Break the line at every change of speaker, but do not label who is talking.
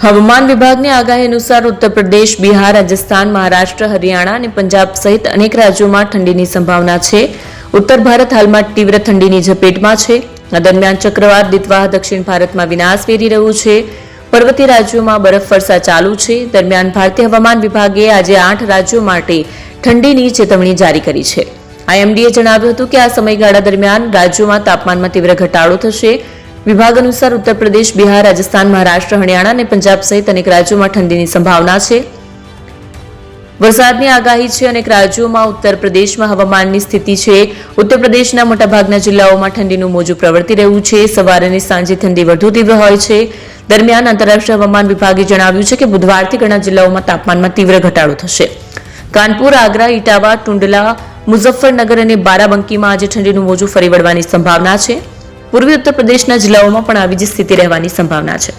હવામાન વિભાગની આગાહી અનુસાર ઉત્તર પ્રદેશ, બિહાર, રાજસ્થાન, મહારાષ્ટ્ર, હરિયાણા અને પંજાબ સહિત અનેક રાજ્યોમાં ઠંડીની સંભાવના છે. ઉત્તર ભારત હાલમાં તીવ્ર ઠંડીની ઝપેટમાં છે. આ દરમિયાન ચક્રવાત દિત્વાહ દક્ષિણ ભારતમાં વિનાશ વેરી રહ્યું છે. પર્વતીય રાજ્યોમાં બરફવર્ષા ચાલુ છે. દરમિયાન ભારતીય હવામાન વિભાગે આજે 8 રાજ્યો માટે ઠંડીની ચેતવણી જારી કરી છે. આઈએમડીએ જણાવ્યું હતું કે આ સમયગાળા દરમિયાન રાજ્યોમાં તાપમાનમાં તીવ્ર ઘટાડો થશે. વિભાગ અનુસાર ઉત્તર પ્રદેશ, બિહાર, રાજસ્થાન, મહારાષ્ટ્ર, હરિયાણા અને પંજાબ સહિત અનેક રાજ્યોમાં ઠંડીની સંભાવના છે. વરસાદની આગાહી છે. અનેક રાજ્યોમાં ઉત્તર પ્રદેશમાં હવામાનની સ્થિતિ છે. ઉત્તર પ્રદેશના મોટાભાગના જિલ્લાઓમાં ઠંડીનું મોજું પ્રવર્તી રહ્યું છે. સવારે અને સાંજે ઠંડી વધુ તીવ્ર હોય છે. દરમિયાન આંતરરાષ્ટ્રીય હવામાન વિભાગે જણાવ્યું છે કે બુધવારથી ઘણા જિલ્લાઓમાં તાપમાનમાં તીવ્ર ઘટાડો થશે. કાનપુર, આગ્રા, ઇટાવા, ટુંડલા, મુઝફ્ફરનગર અને બારાબંકીમાં આજે ઠંડીનું મોજું ફરી વળવાની સંભાવના છે. પૂર્વી ઉત્તર પ્રદેશના જિલ્લાઓમાં પણ આવી જ સ્થિતિ રહેવાની સંભાવના છે.